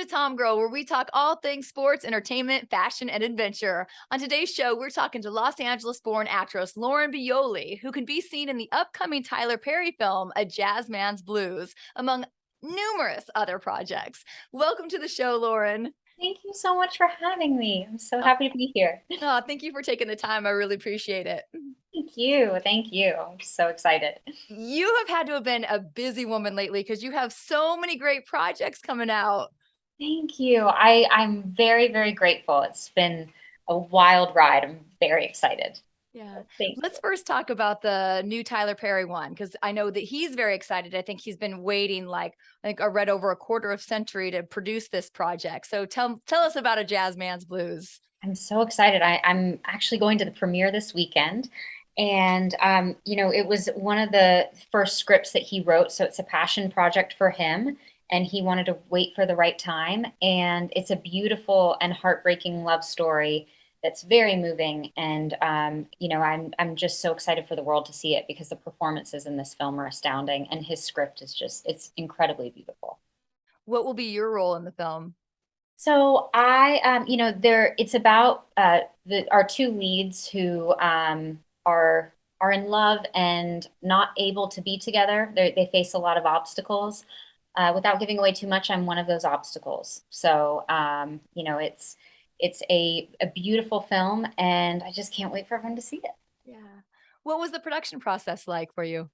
to Tom Girl, where we talk all things sports, entertainment, fashion, and adventure. On today's show, we're talking to Los Angeles born actress Lauren Buglioli, who can be seen in the upcoming Tyler Perry film, A Jazz Man's Blues, among numerous other projects. Welcome to the show, Lauren. Thank you so much for having me. I'm so Oh, happy to be here. thank you for taking the time. I really appreciate it. Thank you. Thank you. I'm so excited. You have had to have been a busy woman lately because you have so many great projects coming out. Thank you. I'm very, very grateful. It's been a wild ride. I'm very excited. Yeah. Thank you. Let's first talk about the new Tyler Perry one, because I know that he's very excited. I think he's been waiting I think I read over a quarter of century to produce this project. So tell us about A Jazz Man's Blues. I'm so excited. I'm actually going to the premiere this weekend. And, it was one of the first scripts that he wrote. So it's a passion project for him. And he wanted to wait for the right time. And it's a beautiful and heartbreaking love story that's very moving. And, I'm just so excited for the world to see it because the performances in this film are astounding. And his script is it's incredibly beautiful. What will be your role in the film? So it's about our two leads who are in love and not able to be together. They face a lot of obstacles. Without giving away too much, I'm one of those obstacles. So it's a beautiful film, and I just can't wait for everyone to see it. Yeah. What was the production process like for you?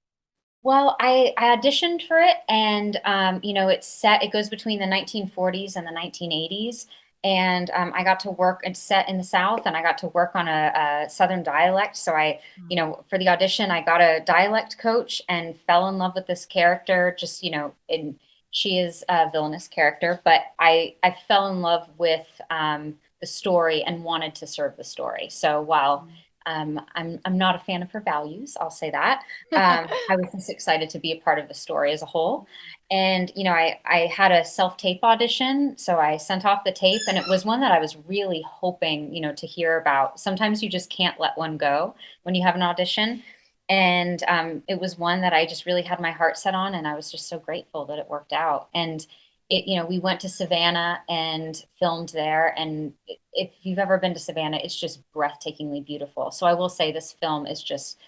Well, I auditioned for it, and it goes between the 1940s and the 1980s. And I got to work. It's set in the South, and I got to work on a Southern dialect. So for the audition, I got a dialect coach and fell in love with this character. And she is a villainous character, but I fell in love with the story and wanted to serve the story. So while I'm not a fan of her values, I'll say that. I was just excited to be a part of the story as a whole. And, I had a self-tape audition. So I sent off the tape, and it was one that I was really hoping, to hear about. Sometimes you just can't let one go when you have an audition. And it was one that I just really had my heart set on. And I was just so grateful that it worked out. And we went to Savannah and filmed there. And if you've ever been to Savannah, it's just breathtakingly beautiful. So I will say this film is just,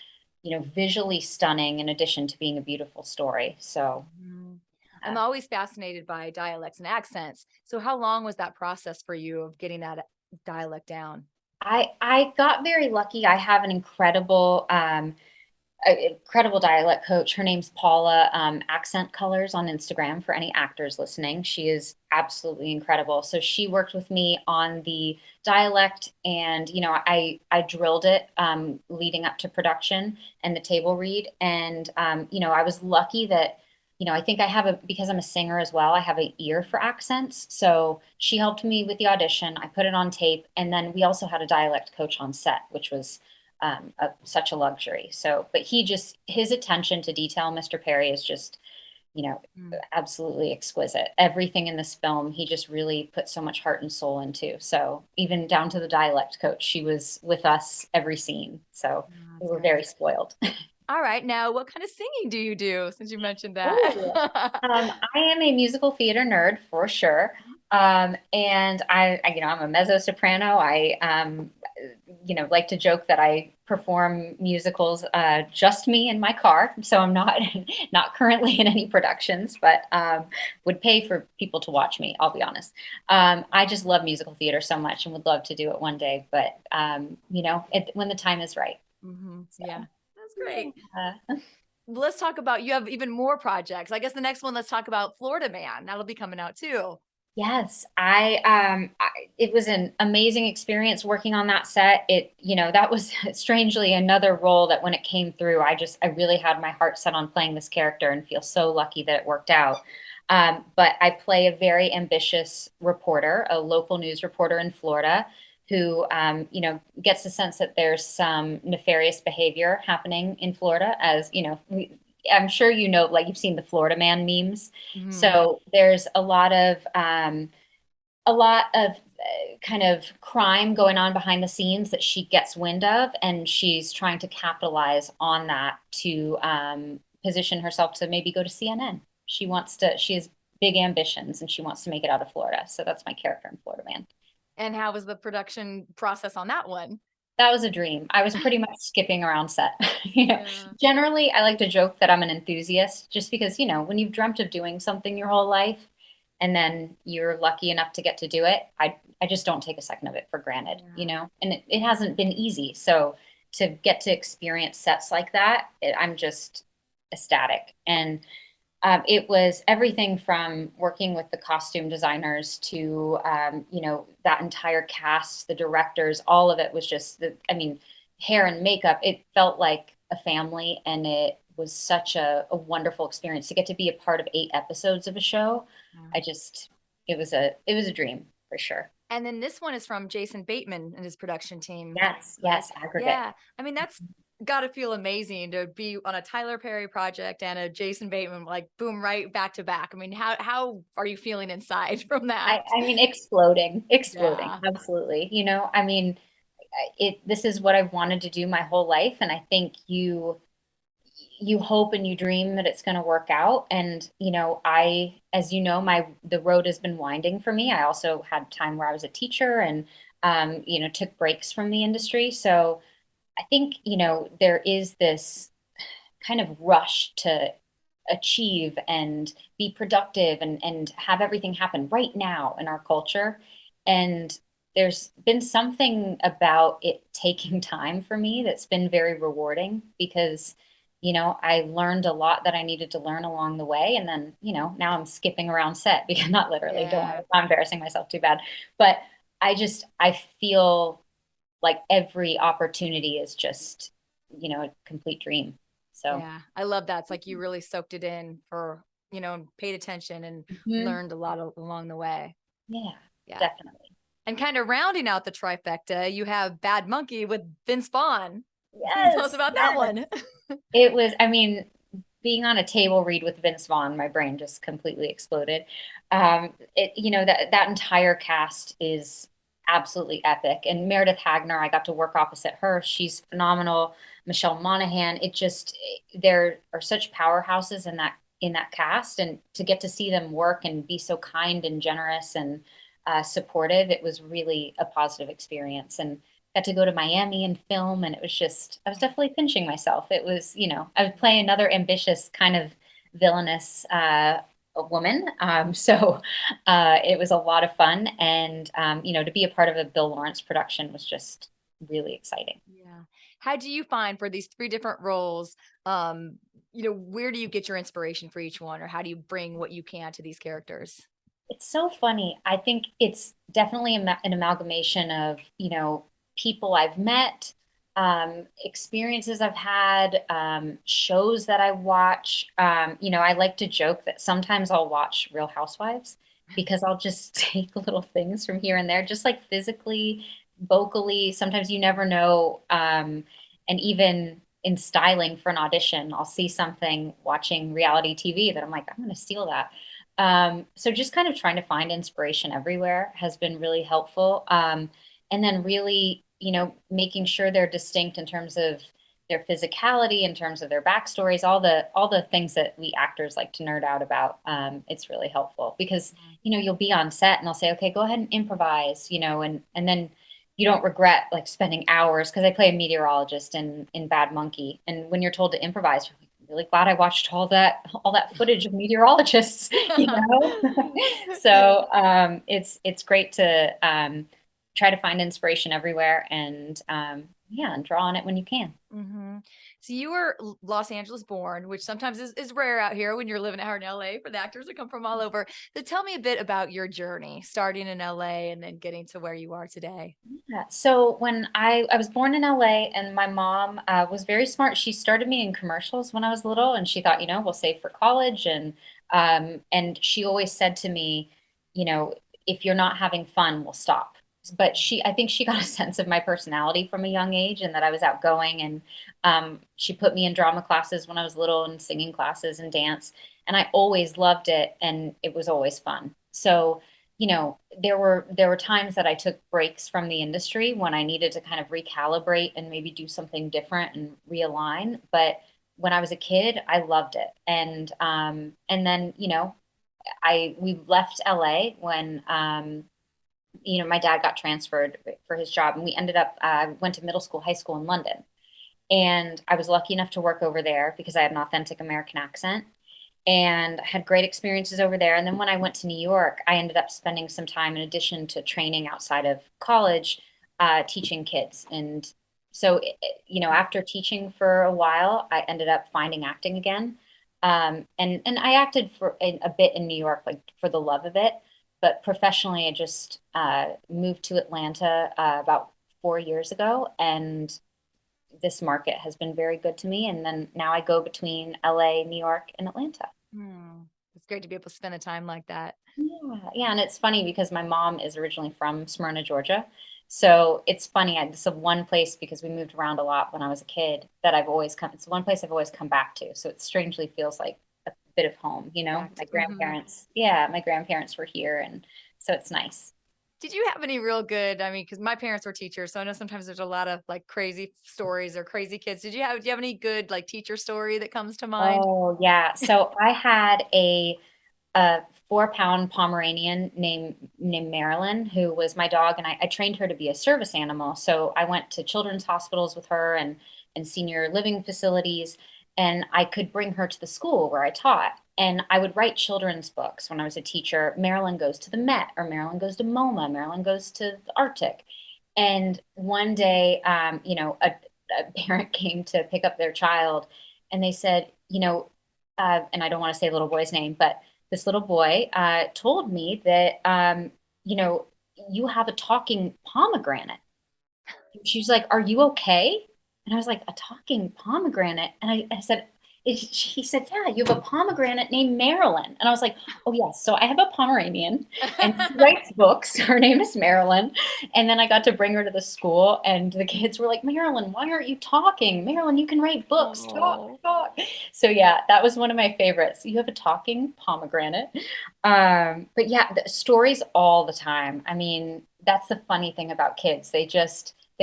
visually stunning in addition to being a beautiful story. So Mhm. I'm always fascinated by dialects and accents. So how long was that process for you of getting that dialect down? I got very lucky. I have an incredible dialect coach. Her name's Paula, Accent Colors on Instagram for any actors listening. She is absolutely incredible. So she worked with me on the dialect, and I drilled it leading up to production and the table read. And I was lucky that I think because I'm a singer as well, I have an ear for accents. So she helped me with the audition. I put it on tape, and then we also had a dialect coach on set, which was such a luxury. So, but his attention to detail, Mr. Perry, is just, you know, Mm. absolutely exquisite. Everything in this film, he just really put so much heart and soul into. So, even down to the dialect coach, she was with us every scene. So, Oh, we that's were great. very spoiled. All right. Now, what kind of singing do you do since you mentioned Oh, that? I am a musical theater nerd for sure. And I'm a mezzo soprano. I like to joke that I perform musicals, just me in my car. So I'm not, not currently in any productions, but, would pay for people to watch me. I'll be honest. I just love musical theater so much and would love to do it one day, but, when the time is right. So, Yeah, that's great. yeah. Let's talk about you have even more projects. I guess the next one, let's talk about Florida Man. That'll be coming out too. Yes, it was an amazing experience working on that set. That was strangely another role that when it came through, I really had my heart set on playing this character and feel so lucky that it worked out. But I play a very ambitious reporter, a local news reporter in Florida who, gets the sense that there's some nefarious behavior happening in Florida, as, I'm sure like you've seen the Florida Man memes. Mhm. So there's a lot of kind of crime going on behind the scenes that she gets wind of, and she's trying to capitalize on that to position herself to maybe go to CNN. She is big ambitions, and she wants to make it out of Florida. So that's my character in Florida Man. And how was the production process on that one? That was a dream. I was pretty much skipping around set. You know, Yeah. generally I like to joke that I'm an enthusiast just because, you know, when you've dreamt of doing something your whole life and then you're lucky enough to get to do it, I just don't take a second of it for granted, you Yeah. know, and it hasn't been easy. So to get to experience sets like that, I'm just ecstatic. And it was everything from working with the costume designers to, you know, that entire cast, the directors, all of it was just I mean, hair and makeup. It felt like a family, and it was such a wonderful experience to get to be a part of 8 episodes of a show. Yeah. I just, it was a dream for sure. And then this one is from Jason Bateman and his production team, Yes, right? yes, aggregate. Yeah. I mean, that's got to feel amazing to be on a Tyler Perry project and a Jason Bateman, like boom, right back to back. I mean, how are you feeling inside from that? I mean, exploding, exploding, Yeah. absolutely. You know, I mean, this is what I've wanted to do my whole life, and I think you hope and you dream that it's going to work out. And you know, I, as you know, my the road has been winding for me. I also had time where I was a teacher and you know, took breaks from the industry. So I think, you know, there is this kind of rush to achieve and be productive and have everything happen right now in our culture. And there's been something about it taking time for me that's been very rewarding because, you know, I learned a lot that I needed to learn along the way. And then, you know, now I'm skipping around set because not literally, don't worry, Yeah. I'm not embarrassing myself too bad. But I feel like every opportunity is just, you know, a complete dream. So, Yeah. I love that. It's like you really soaked it in for, paid attention and mhm, learned a lot along the way. yeah, Yeah. definitely. And kind of rounding out the trifecta, you have Bad Monkey with Vince Vaughn. Tell us Yes, about that yes. one. It was, I mean, being on a table read with Vince Vaughn, my brain just completely exploded. You know, that entire cast is absolutely epic. And Meredith Hagner, I got to work opposite her. She's phenomenal. Michelle Monaghan. There are such powerhouses in that cast, and to get to see them work and be so kind and generous and supportive, it was really a positive experience. And got to go to Miami and film, and it was just, I was definitely pinching myself. It was, you know, I was playing another ambitious kind of villainous a woman. It was a lot of fun. And, you know, to be a part of a Bill Lawrence production was just really exciting. Yeah. How do you find for these three different roles? Where do you get your inspiration for each one, or how do you bring what you can to these characters? It's so funny. I think it's definitely an amalgamation of, you know, people I've met, experiences I've had, shows that I watch. You know, I like to joke that sometimes I'll watch Real Housewives because I'll just take little things from here and there, just like physically, vocally. Sometimes you never know. And even in styling for an audition, I'll see something watching reality TV that I'm like, I'm going to steal that. So just kind of trying to find inspiration everywhere has been really helpful. And then really, you know, making sure they're distinct in terms of their physicality, in terms of their backstories, all the things that we actors like to nerd out about. It's really helpful because, you know, you'll be on set and they'll say, okay, go ahead and improvise, you know, and then you don't regret like spending hours because I play a meteorologist in Bad Monkey. And when you're told to improvise, you're like, really glad I watched all that footage of meteorologists, you know. So it's great to try to find inspiration everywhere and yeah, and draw on it when you can. hmm So you were Los Angeles born, which sometimes is rare out here when you're living out here in LA for the actors that come from all over. So tell me a bit about your journey, starting in LA and then getting to where you are today. Yeah. So when I was born in LA, and my mom was very smart. She started me in commercials when I was little, and she thought, you know, we'll save for college. And she always said to me, you know, if you're not having fun, we'll stop. But I think she got a sense of my personality from a young age, and that I was outgoing. And she put me in drama classes when I was little, and singing classes and dance. And I always loved it, and it was always fun. So you know, there were times that I took breaks from the industry when I needed to kind of recalibrate and maybe do something different and realign. But when I was a kid, I loved it. And then, you know, we left LA when, my dad got transferred for his job, and we ended up, went to middle school, high school in London. And I was lucky enough to work over there because I had an authentic American accent and I had great experiences over there. And then when I went to New York, I ended up spending some time in addition to training outside of college, teaching kids. And so, after teaching for a while, I ended up finding acting again. And I acted for a bit in New York, like for the love of it. But professionally, I just moved to Atlanta about 4 years ago, and this market has been very good to me. And then now I go between LA, New York, and Atlanta. Hmm. It's great to be able to spend a time like that. Yeah, yeah, and it's funny because my mom is originally from Smyrna, Georgia. So it's funny. This is one place because we moved around a lot when I was a kid that I've always come. It's one place I've always come back to. So it strangely feels like a bit of home. My Mhm. grandparents. Yeah, my grandparents were here, and so it's nice. Did you have any real good, I mean, because my parents were teachers, so I know sometimes there's a lot of like crazy stories or crazy kids. Do you have any good like teacher story that comes to mind? Oh yeah. So I had a 4-pound Pomeranian named Marilyn, who was my dog, and I trained her to be a service animal. So I went to children's hospitals with her and senior living facilities, and I could bring her to the school where I taught. And I would write children's books when I was a teacher. Marilyn goes to the Met, or Marilyn goes to MoMA, Marilyn goes to the Arctic. And one day, a parent came to pick up their child, and they said, and I don't want to say little boy's name, but this little boy told me that, you know, you have a talking pomegranate. She's like, "Are you okay?" And I was like, "A talking pomegranate?" And I said, he said, "Yeah, you have a pomegranate named Marilyn." And I was like, "Oh, yes. So I have a Pomeranian and she writes books. Her name is Marilyn." And then I got to bring her to the school, and the kids were like, "Marilyn, why aren't you talking? Marilyn, you can write books. Talk, Oh. talk." So, yeah, that was one of my favorites. You have a talking pomegranate. But yeah, the stories all the time. I mean, that's the funny thing about kids. They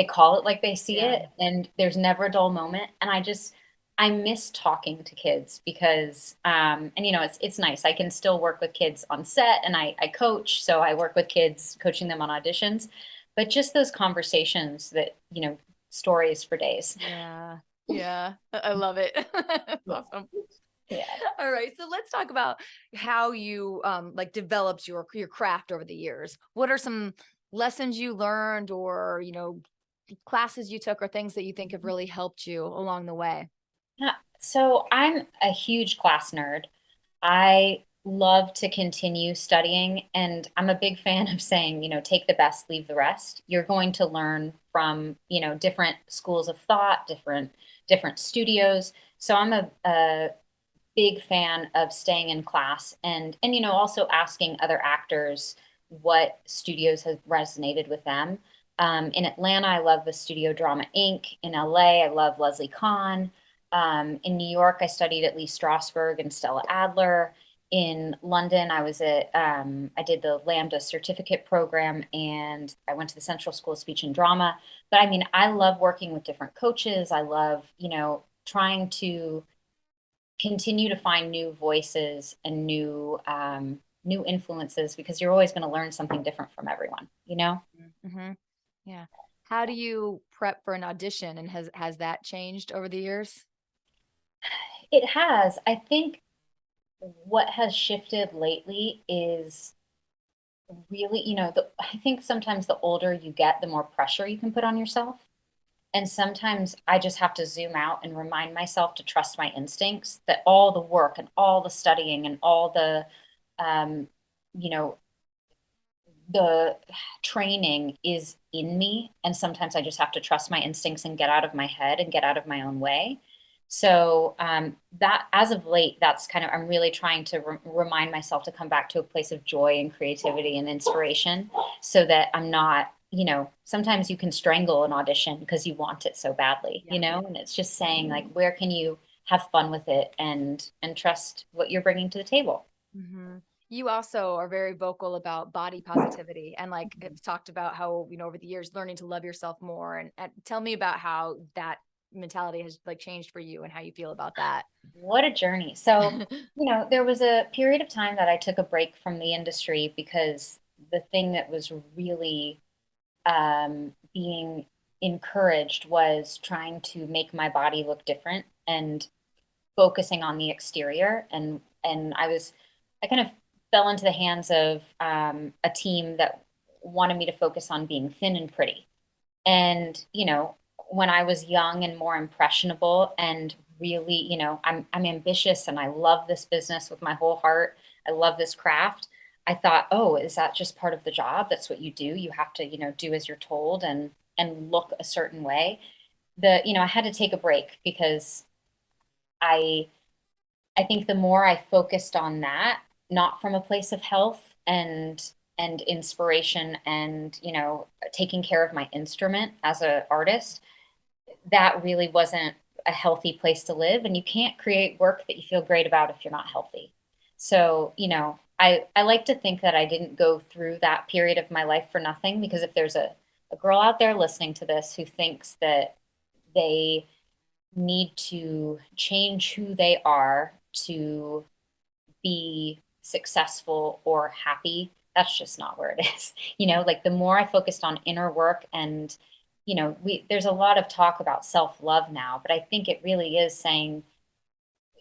call it like they see Yeah. it, and there's never a dull moment. And I miss talking to kids because, and it's nice. I can still work with kids on set, and I coach, so I work with kids, coaching them on auditions. But just those conversations that, stories for days. Yeah. Yeah. I love it. Yeah, Awesome. yeah. All right. So let's talk about how you like developed your craft over the years. What are some lessons you learned or, classes you took or things that you think have really helped you along the way? Yeah. So I'm a huge class nerd. I love to continue studying, and I'm a big fan of saying, take the best, leave the rest. You're going to learn from, different schools of thought, different studios. So I'm a big fan of staying in class and also asking other actors what studios have resonated with them. In Atlanta, I love the Studio Drama Inc. In LA, I love Leslie Kahn. In New York, I studied at Lee Strasberg and Stella Adler. In London, I did the Lambda certificate program, and I went to the Central School of Speech and Drama. But I mean, I love working with different coaches. I love, trying to continue to find new voices and new influences, because you're always going to learn something different from everyone. Hmm. Yeah. How do you prep for an audition and has that changed over the years? It has. I think what has shifted lately is really, I think sometimes the older you get, the more pressure you can put on yourself. And sometimes I just have to zoom out and remind myself to trust my instincts, that all the work and all the studying and all um, you know, the training is in me. And sometimes I just have to trust my instincts and get out of my head and get out of my own way. So that, as of late, that's kind of, I'm really trying to remind myself to come back to a place of joy and creativity and inspiration, so that I'm not, sometimes you can strangle an audition because you want it so badly, Yeah. and it's just saying, like, where can you have fun with it and trust what you're bringing to the table. Hmm. You also are very vocal about body positivity and like have talked about how, over the years, learning to love yourself more. And tell me about how that mentality has like changed for you and how you feel about that. What a journey. So, there was a period of time that I took a break from the industry because the thing that was really being encouraged was trying to make my body look different and focusing on the exterior. And I kind of fell into the hands of a team that wanted me to focus on being thin and pretty. And, when I was young and more impressionable and really, I'm ambitious and I love this business with my whole heart. I love this craft. I thought, oh, is that just part of the job? That's what you do. You have to, do as you're told and look a certain way. I had to take a break because I I think the more I focused on that, not from a place of health and inspiration and, taking care of my instrument as an artist, that really wasn't a healthy place to live. And you can't create work that you feel great about if you're not healthy. So, I like to think that I didn't go through that period of my life for nothing, because if there's a girl out there listening to this who thinks that they need to change who they are to be successful or happy, that's just not where it is. Like the more I focused on inner work and, there's a lot of talk about self-love now, but I think it really is saying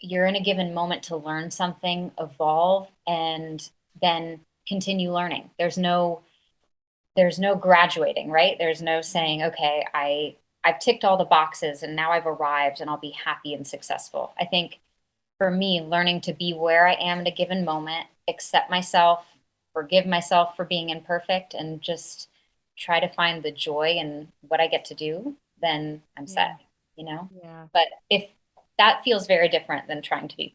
you're in a given moment to learn something, evolve, and then continue learning. There's no graduating, right? There's no saying, okay, I've ticked all the boxes and now I've arrived and I'll be happy and successful. I think for me, learning to be where I am at a given moment, accept myself, forgive myself for being imperfect, and just try to find the joy in what I get to do, then I'm Yeah. set. Yeah. But if that feels very different than trying to be,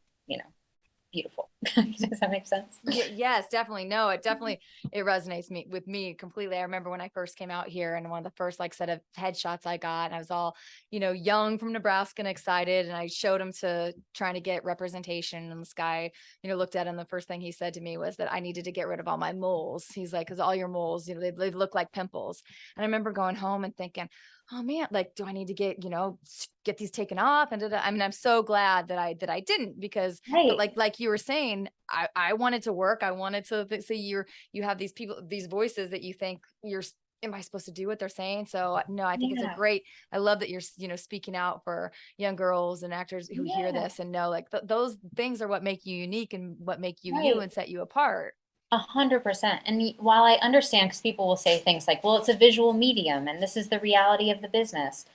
beautiful. Does that make sense? Yes, definitely. No, it resonates with me completely. I remember when I first came out here, and one of the first like set of headshots I got, and I was all, young from Nebraska and excited. And I showed him to trying to get representation. And this guy, looked at him. The first thing he said to me was that I needed to get rid of all my moles. He's like, cause all your moles, they look like pimples. And I remember going home and thinking, oh man, like, do I need to get these taken off? And I mean, I'm so glad that I didn't, because, but Right. like you were saying, I wanted to work. I wanted to see you have these people, these voices that you think am I supposed to do what they're saying? So no, I think it's a Yeah. great, I love that you're, speaking out for young girls and actors who hear Yeah. this and know like those things are what make you unique and what make you you Right. and set you apart. 100%. And while I understand, because people will say things like, well, it's a visual medium and this is the reality of the business,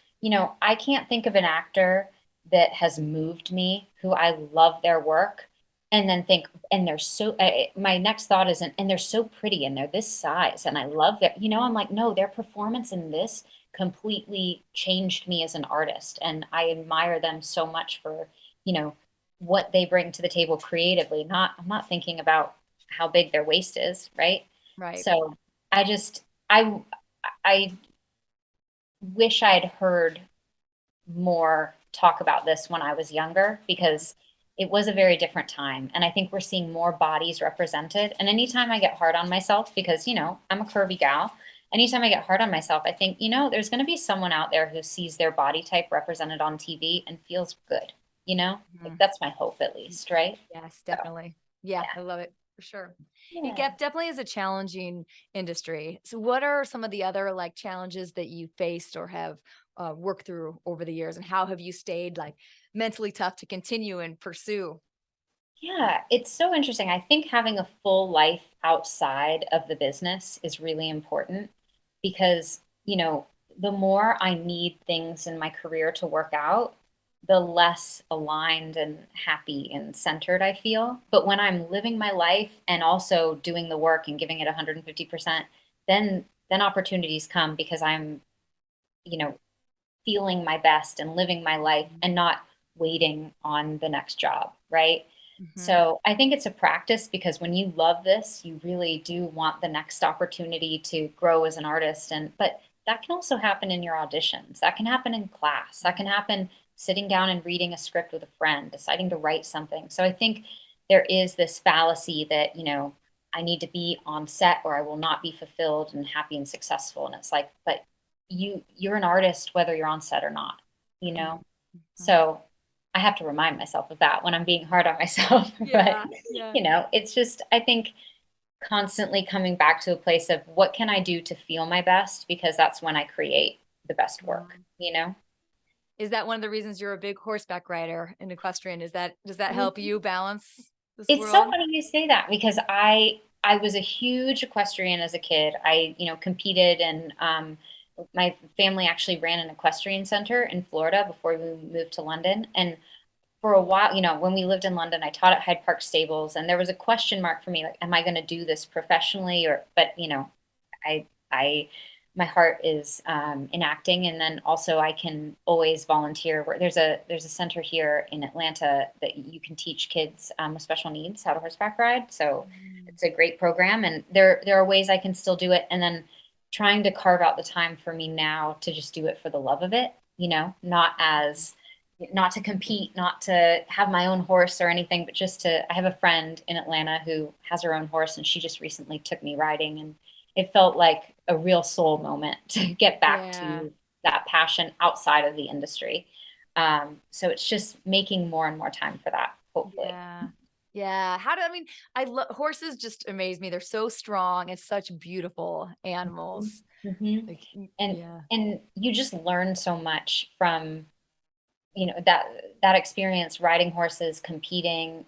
I can't think of an actor that has moved me who I love their work and then think, and they're so, my next thought isn't, and they're so pretty and they're this size and I love their, I'm like, no, their performance in this completely changed me as an artist. And I admire them so much for, you know, what they bring to the table creatively. I'm not thinking about how big their waist is, right? Right. So I just I wish I'd heard more talk about this when I was younger, because it was a very different time. And I think we're seeing more bodies represented. And anytime I get hard on myself, because, I'm a curvy gal, anytime I get hard on myself, I think, there's going to be someone out there who sees their body type represented on TV and feels good, like Mhm. that's my hope at least, right? Yes, So, definitely. Yeah, yeah. I love it for sure. It Yeah. definitely is a challenging industry. So, what are some of the other like challenges that you faced or have worked through over the years, and how have you stayed like mentally tough to continue and pursue? Yeah, it's so interesting. I think having a full life outside of the business is really important because, the more I need things in my career to work out, the less aligned and happy and centered I feel. But when I'm living my life and also doing the work and giving it 150%, then opportunities come because I'm, you know, feeling my best and living my life and not waiting on the next job, right? Mhm. So I think it's a practice, because when you love this, you really do want the next opportunity to grow as an artist. But that can also happen in your auditions. That can happen in class. That can happen sitting down and reading a script with a friend, deciding to write something. So I think there is this fallacy that, I need to be on set or I will not be fulfilled and happy and successful. And it's like, but you're an artist whether you're on set or not. you know? Mhm. So I have to remind myself of that when I'm being hard on myself. But, Yeah, yeah. it's just, I think constantly coming back to a place of what can I do to feel my best? Because that's when I create the best work, Um, you know? Is that one of the reasons you're a big horseback rider and equestrian? Does that help you balance this It's so world? funny you say that because I was a huge equestrian as a kid. I, competed and my family actually ran an equestrian center in Florida before we moved to London. And for a while, when we lived in London, I taught at Hyde Park Stables and there was a question mark for me, like, am I going to do this professionally but I my heart is in acting, and then also I can always volunteer. Where there's a center here in Atlanta that you can teach kids with special needs how to horseback ride. So Mm. it's a great program, and there are ways I can still do it. And then trying to carve out the time for me now to just do it for the love of it. Not to compete, not to have my own horse or anything, but just to. I have a friend in Atlanta who has her own horse, and she just recently took me riding, and it felt like a real soul moment to get back Yeah. to that passion outside of the industry. So it's just making more and more time for that, hopefully. Yeah. Yeah. I mean, I love horses just amaze me. They're so strong and such beautiful animals. Mm-hmm. Like, And yeah. and you just learn so much from that experience riding horses, competing,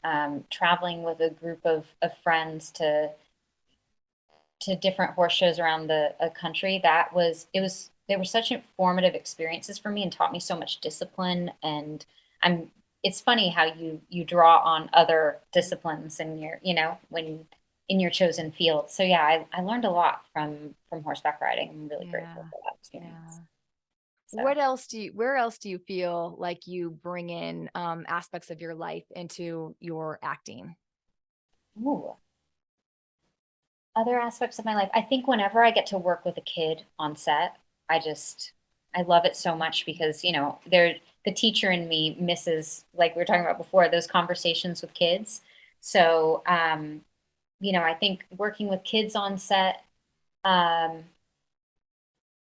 traveling with a group of friends to different horse shows around the country. They were such informative experiences for me and taught me so much discipline. And I'm it's funny how you draw on other disciplines in your when in your chosen field. So yeah, I learned a lot from horseback riding. I'm really grateful Yeah. for that experience. Yeah. So Where else do you feel like you bring in aspects of your life into your acting? ooh, other aspects of my life. I think whenever I get to work with a kid on set, I love it so much because, the teacher in me misses, like we were talking about before, those conversations with kids. So, I think working with kids on set, um,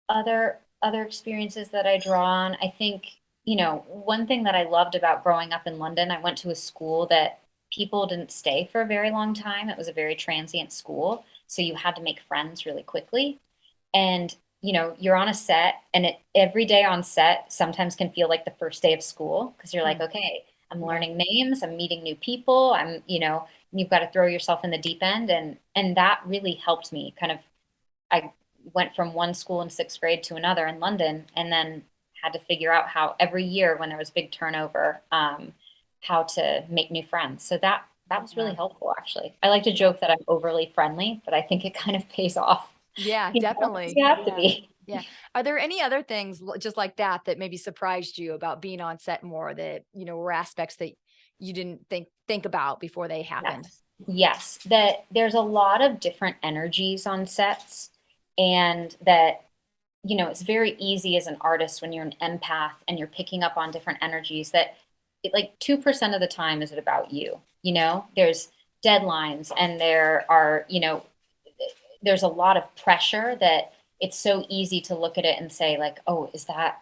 other experiences that I draw on, I think, one thing that I loved about growing up in London, I went to a school that people didn't stay for a very long time. It was a very transient school, so you had to make friends really quickly. And, you're on a set, and every day on set sometimes can feel like the first day of school because you're like, Hmm. okay, I'm Yeah. learning names, I'm meeting new people, you've got to throw yourself in the deep end, and that really helped me kind of. I went from one school in sixth grade to another in London, and then had to figure out how every year when there was big turnover, how to make new friends. So that was really Yeah. helpful, actually. I like to Yeah. joke that I'm overly friendly, but I think it kind of pays off. Yeah, 'Cause definitely. you have to Yeah. be. Yeah. Are there any other things just like that that maybe surprised you about being on set more that, were aspects that you didn't think about before they happened? Yes. Yes. That there's a lot of different energies on sets, and that it's very easy as an artist when you're an empath and you're picking up on different energies that like 2% of the time is it about you. There's deadlines, and there's a lot of pressure that it's so easy to look at it and say like, oh, is that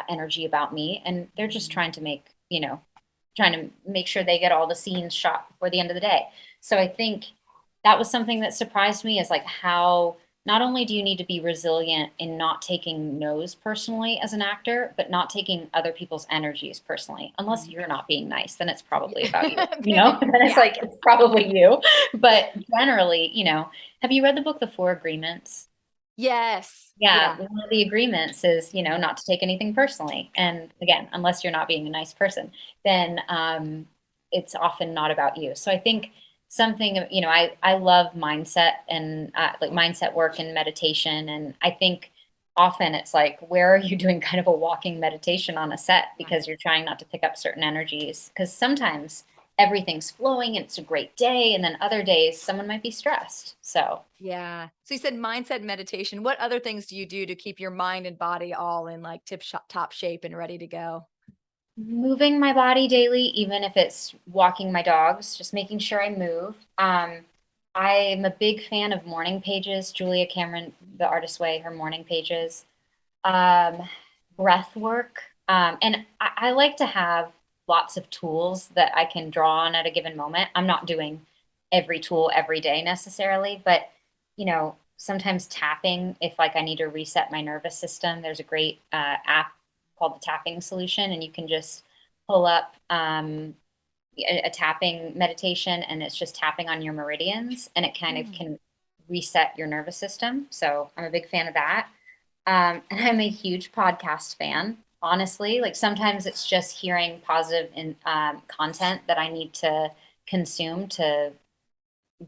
energy about me? And they're just Mhm. trying to make sure they get all the scenes shot before the end of the day. So I think that was something that surprised me, is like how not only do you need to be resilient in not taking no's personally as an actor, but not taking other people's energies personally. Unless Mhm. you're not being nice, then it's probably about you, Then Then it's yeah. like it's probably you. But generally, have you read the book The Four Agreements? Yes. Yeah, Yeah. one of the agreements is, not to take anything personally. And again, unless you're not being a nice person, then it's often not about you. So I think something, I love mindset and like mindset work and meditation. And I think often it's like, where are you doing kind of a walking meditation on a set Yeah. because you're trying not to pick up certain energies? Because sometimes everything's flowing and it's a great day. And then other days, someone might be stressed. So, Yeah. So you said mindset meditation. What other things do you do to keep your mind and body all in like top shape and ready to go? moving my body daily, even if it's walking my dogs, just making sure I move. I'm a big fan of morning pages. Julia Cameron, the Artist Way, her morning pages. Um, breath work. And I like to have lots of tools that I can draw on at a given moment. I'm not doing every tool every day necessarily, but sometimes tapping, if like I need to reset my nervous system, there's a great app called the Tapping Solution, and you can just pull up a tapping meditation, and it's just tapping on your meridians, and it kind of can reset your nervous system. So I'm a big fan of that. And I'm a huge podcast fan, honestly. Like sometimes it's just hearing positive content that I need to consume to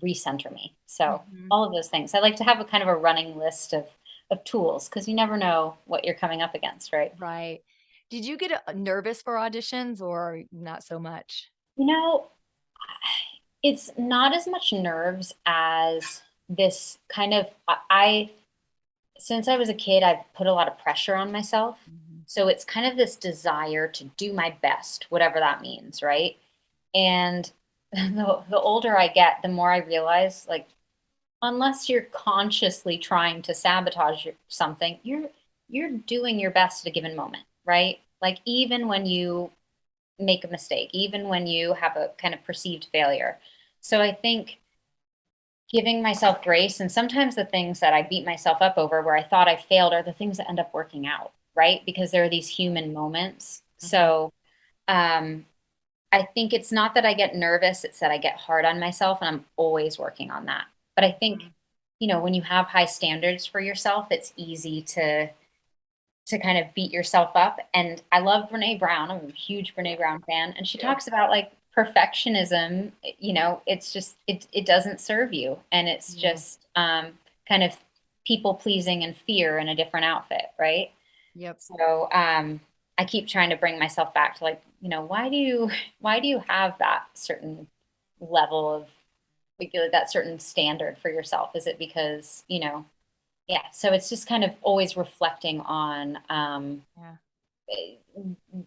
recenter me. So all of those things. I like to have a kind of a running list of tools because you never know what you're coming up against, right? Right. Did you get nervous for auditions or not so much? You know, it's not as much nerves as this kind of I since I was a kid, I've put a lot of pressure on myself. So it's kind of this desire to do my best, whatever that means, right? And the older I get, the more I realize, like, unless you're consciously trying to sabotage something, you're doing your best at a given moment, right? Like even when you make a mistake, even when you have a kind of perceived failure. So I think giving myself grace, and sometimes the things that I beat myself up over where I thought I failed are the things that end up working out, right? Because there are these human moments. So um I think it's not that I get nervous, it's that I get hard on myself, and I'm always working on that. But I think, when you have high standards for yourself, it's easy to kind of beat yourself up. And I love Brene Brown. I'm a huge Brene Brown fan. And she talks about like perfectionism, it's just it doesn't serve you. And it's just kind of people pleasing and fear in a different outfit, right? Yep. So I keep trying to bring myself back to like, why do you have that certain level of like that certain standard for yourself? Is it because, yeah. So it's just kind of always reflecting on Yeah.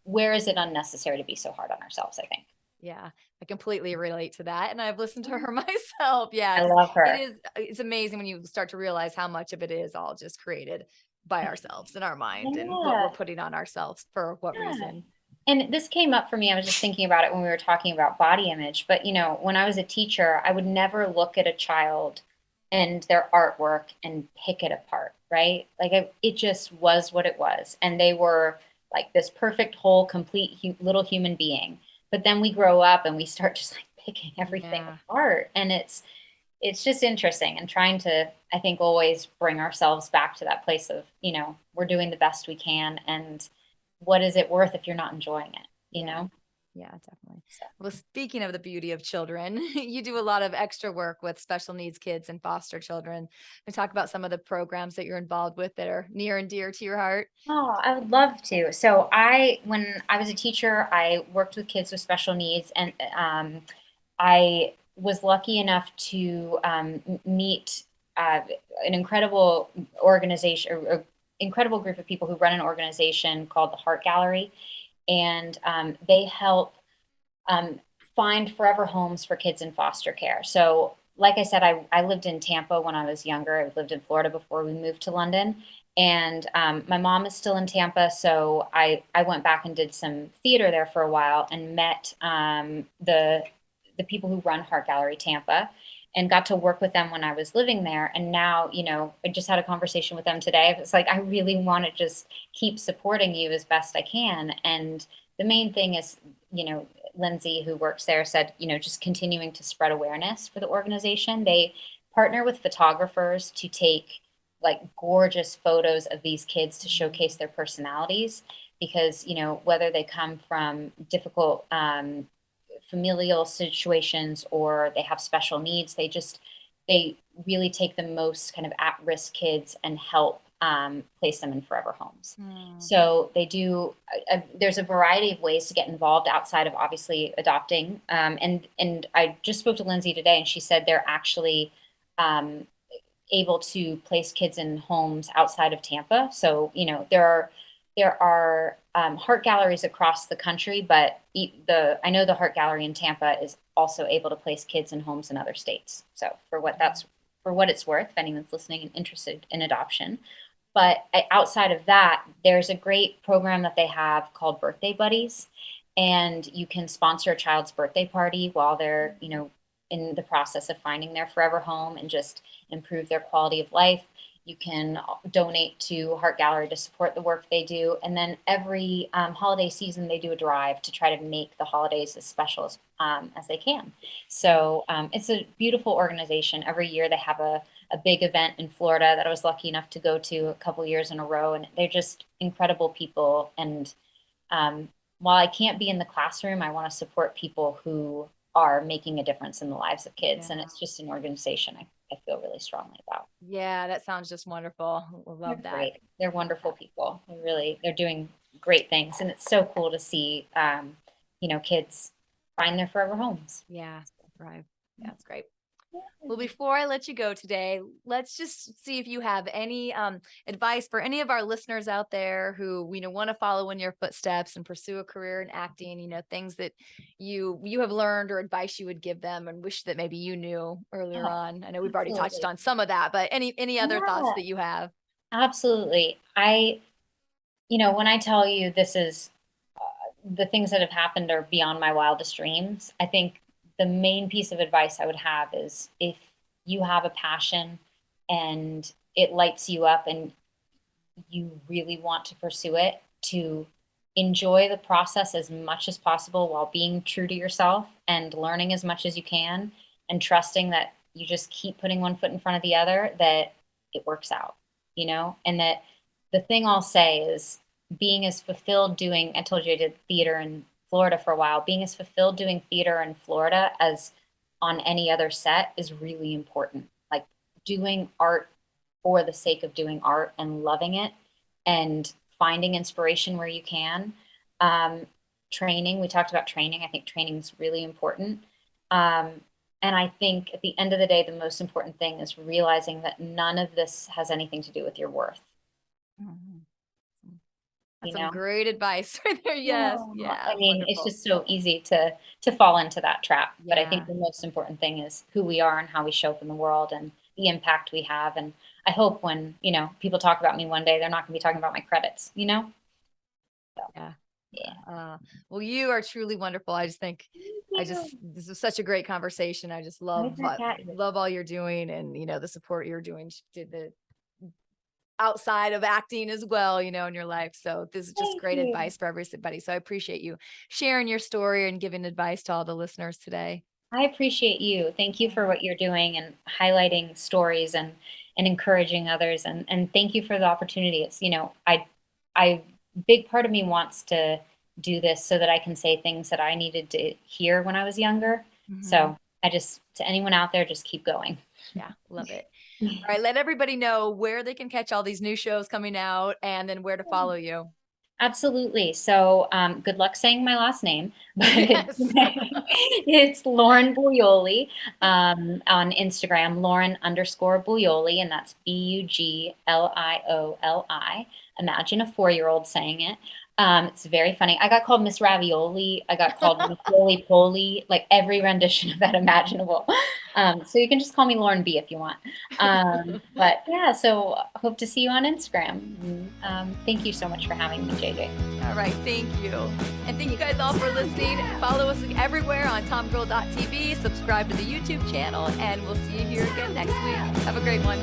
where is it unnecessary to be so hard on ourselves, I think. Yeah, I completely relate to that, and I've listened to her myself. Yeah, I because love her. it's amazing when you start to realize how much of it is all just created by ourselves in our mind and what we're Yeah. putting on ourselves for what Yeah. reason. And this came up for me. I was just thinking about it when we were talking about body image. But, when I was a teacher, I would never look at a child and their artwork and pick it apart, right? Like it just was what it was. And they were like this perfect, whole, complete little human being. But then we grow up and we start just like picking everything Yeah. apart. And it's just interesting and trying to, I think, always bring ourselves back to that place of, we're doing the best we can. And what is it worth if you're not enjoying it, you Yeah. know? Yeah, definitely. So, Well, speaking of the beauty of children, you do a lot of extra work with special needs kids and foster children. And talk about some of the programs that you're involved with that are near and dear to your heart. oh, I would love to. So when I was a teacher, I worked with kids with special needs, and I was lucky enough to meet uh, an incredible organization, or incredible group of people who run an organization called the Heart Gallery, and they help um, find forever homes for kids in foster care. So, like I said, I lived in Tampa when I was younger. I lived in Florida before we moved to London. And my mom is still in Tampa. So I went back and did some theater there for a while and met the people who run Heart Gallery Tampa and got to work with them when I was living there. And now, I just had a conversation with them today. It's like, I really want to just keep supporting you as best I can. And the main thing is, Lindsay, who works there, said, just continuing to spread awareness for the organization. They partner with photographers to take like gorgeous photos of these kids to showcase their personalities because, whether they come from difficult familial situations or they have special needs, they really take the most kind of at-risk kids and help place them in forever homes. So they do. There's a variety of ways to get involved outside of obviously adopting. And I just spoke to Lindsay today, and she said they're actually able to place kids in homes outside of Tampa. So there are heart galleries across the country, but I know the Heart Gallery in Tampa is also able to place kids in homes in other states. So for what it's worth, if anyone's listening and interested in adoption, But outside of that, there's a great program that they have called Birthday Buddies, and you can sponsor a child's birthday party while they're, in the process of finding their forever home and just improve their quality of life. You can donate to Heart Gallery to support the work they do. And then every holiday season, they do a drive to try to make the holidays as special as they can. So it's a beautiful organization. Every year they have a big event in Florida that I was lucky enough to go to a couple years in a row. And they're just incredible people. And while I can't be in the classroom, I want to support people who are making a difference in the lives of kids. And it's just an organization I feel really strongly about. Yeah, that sounds just wonderful. I love that. Great. They're wonderful people. They're doing great things. And it's so cool to see, kids find their forever homes. Yeah, thrive. Yeah, it's great. Well, before I let you go today, let's just see if you have any advice for any of our listeners out there who want to follow in your footsteps and pursue a career in acting. Things that you have learned or advice you would give them and wish that maybe you knew earlier on. I know we've already touched on some of that, but any other thoughts that you have? Absolutely. When I tell you this is the things that have happened are beyond my wildest dreams, I think the main piece of advice I would have is if you have a passion and it lights you up and you really want to pursue it, to enjoy the process as much as possible while being true to yourself and learning as much as you can and trusting that you just keep putting one foot in front of the other, that it works out, and that the thing I'll say is being as fulfilled I told you I did theater in Florida for a while, being as fulfilled doing theater in Florida as on any other set is really important. Like doing art for the sake of doing art and loving it and finding inspiration where you can. Training, we talked about training. I think training is really important. And I think at the end of the day, the most important thing is realizing that none of this has anything to do with your worth. Mm-hmm. That's some great advice right there. Yes. Yeah. I mean, wonderful. It's just so easy to fall into that trap. Yeah. But I think the most important thing is who we are and how we show up in the world and the impact we have. And I hope when, people talk about me one day, they're not going to be talking about my credits, So, yeah. Well, you are truly wonderful. I just think this is such a great conversation. I just love all you're doing and, the support you're doing to the outside of acting as well, in your life. So this is just great advice for everybody. So I appreciate you sharing your story and giving advice to all the listeners today. I appreciate you. Thank you for what you're doing and highlighting stories and encouraging others. And thank you for the opportunity. It's, I big part of me wants to do this so that I can say things that I needed to hear when I was younger. Mm-hmm. So to anyone out there, just keep going. Yeah. Love it. All right. Let everybody know where they can catch all these new shows coming out and then where to follow you. Absolutely. So good luck saying my last name. But it's Lauren Buglioli on Instagram, Lauren_Buglioli, and that's Buglioli. Imagine a 4-year-old saying it. It's very funny. I got called Miss Ravioli. I got called Miss Roly Poly, like every rendition of that imaginable. So you can just call me Lauren B if you want. But yeah, so hope to see you on Instagram. Thank you so much for having me, JJ. All right. Thank you. And thank you guys all for listening. Follow us everywhere on tomgirl.tv. Subscribe to the YouTube channel, and we'll see you here again next week. Have a great one.